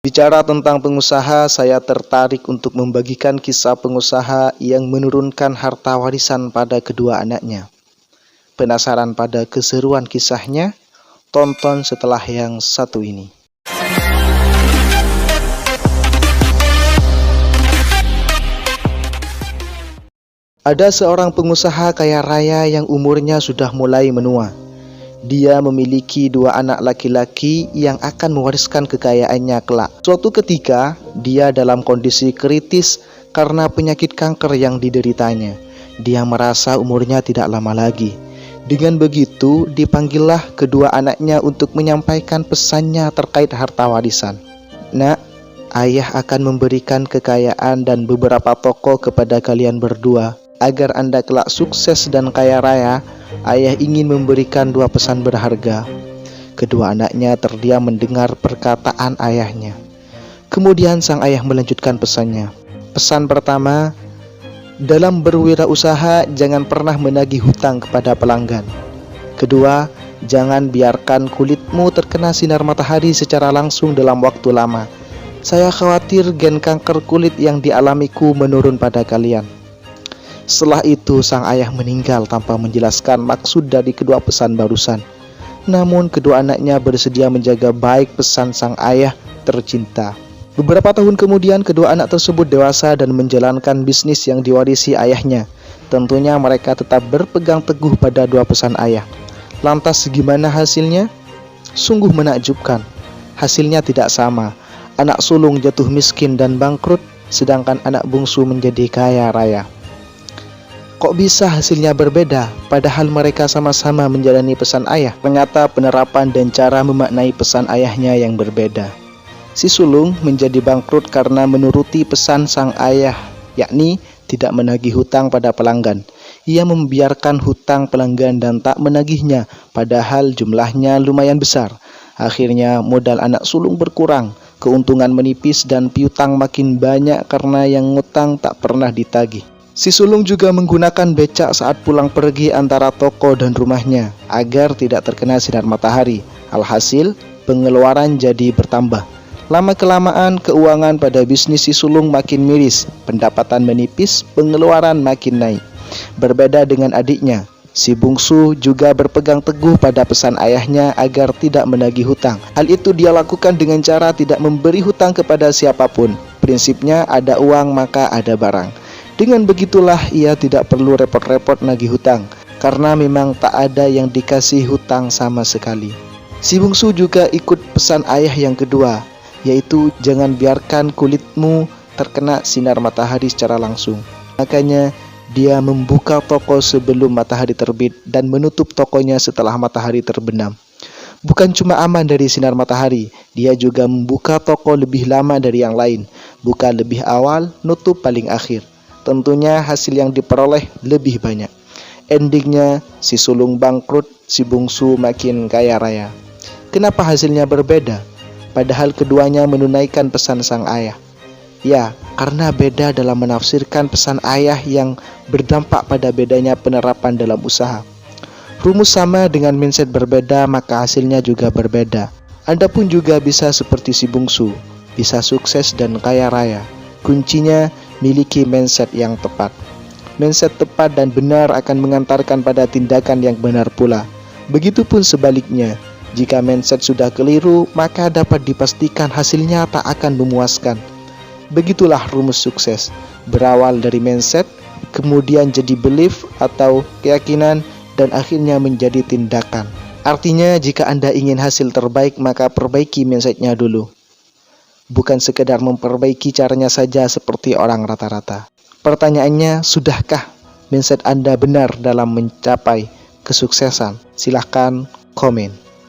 Bicara tentang pengusaha, saya tertarik untuk membagikan kisah pengusaha yang menurunkan harta warisan pada kedua anaknya. Penasaran pada keseruan kisahnya? Tonton setelah yang satu ini. Ada seorang pengusaha kaya raya yang umurnya sudah mulai menua. Dia memiliki dua anak laki-laki yang akan mewariskan kekayaannya kelak. Suatu ketika, dia dalam kondisi kritis karena penyakit kanker yang dideritanya. Dia merasa umurnya tidak lama lagi. Dengan begitu, dipanggillah kedua anaknya untuk menyampaikan pesannya terkait harta warisan. Nak, ayah akan memberikan kekayaan dan beberapa toko kepada kalian berdua. Agar Anda kelak sukses dan kaya raya, ayah ingin memberikan dua pesan berharga. Kedua anaknya terdiam mendengar perkataan ayahnya. Kemudian sang ayah melanjutkan pesannya. Pesan pertama, dalam berwirausaha jangan pernah menagih hutang kepada pelanggan. Kedua, jangan biarkan kulitmu terkena sinar matahari secara langsung dalam waktu lama. Saya khawatir gen kanker kulit yang dialamiku menurun pada kalian. Setelah itu sang ayah meninggal tanpa menjelaskan maksud dari kedua pesan barusan. Namun kedua anaknya bersedia menjaga baik pesan sang ayah tercinta. Beberapa tahun kemudian kedua anak tersebut dewasa dan menjalankan bisnis yang diwarisi ayahnya. Tentunya mereka tetap berpegang teguh pada dua pesan ayah. Lantas gimana hasilnya? Sungguh menakjubkan. Hasilnya tidak sama. Anak sulung jatuh miskin dan bangkrut, sedangkan anak bungsu menjadi kaya raya. Kok bisa hasilnya berbeda, padahal mereka sama-sama menjalani pesan ayah? Ternyata penerapan dan cara memaknai pesan ayahnya yang berbeda. Si sulung menjadi bangkrut karena menuruti pesan sang ayah, yakni tidak menagih hutang pada pelanggan. Ia membiarkan hutang pelanggan dan tak menagihnya, padahal jumlahnya lumayan besar. Akhirnya modal anak sulung berkurang, keuntungan menipis dan piutang makin banyak karena yang ngutang tak pernah ditagih. Si sulung juga menggunakan becak saat pulang pergi antara toko dan rumahnya agar tidak terkena sinar matahari. Alhasil, pengeluaran jadi bertambah. Lama-kelamaan, keuangan pada bisnis si sulung makin miris, pendapatan menipis, pengeluaran makin naik. Berbeda dengan adiknya, si bungsu juga berpegang teguh pada pesan ayahnya agar tidak menagih hutang. Hal itu dia lakukan dengan cara tidak memberi hutang kepada siapapun. Prinsipnya ada uang maka ada barang. Dengan begitulah ia tidak perlu repot-repot nagih hutang, karena memang tak ada yang dikasih hutang sama sekali. Si bungsu juga ikut pesan ayah yang kedua, yaitu jangan biarkan kulitmu terkena sinar matahari secara langsung. Makanya dia membuka toko sebelum matahari terbit dan menutup tokonya setelah matahari terbenam. Bukan cuma aman dari sinar matahari, dia juga membuka toko lebih lama dari yang lain. Buka lebih awal, nutup paling akhir. Tentunya hasil yang diperoleh lebih banyak. Endingnya si sulung bangkrut, si bungsu makin kaya raya. Kenapa hasilnya berbeda? Padahal keduanya menunaikan pesan sang ayah. Ya, karena beda dalam menafsirkan pesan ayah yang berdampak pada bedanya penerapan dalam usaha. Rumus sama dengan mindset berbeda, maka hasilnya juga berbeda. Anda pun juga bisa seperti si bungsu, bisa sukses dan kaya raya. Kuncinya miliki mindset yang tepat. Mindset tepat dan benar akan mengantarkan pada tindakan yang benar pula. Begitupun sebaliknya, jika mindset sudah keliru, maka dapat dipastikan hasilnya tak akan memuaskan. Begitulah rumus sukses, berawal dari mindset, kemudian jadi belief atau keyakinan, dan akhirnya menjadi tindakan. Artinya jika Anda ingin hasil terbaik, maka perbaiki mindsetnya dulu. Bukan sekedar memperbaiki caranya saja seperti orang rata-rata. Pertanyaannya, sudahkah mindset Anda benar dalam mencapai kesuksesan? Silahkan komen.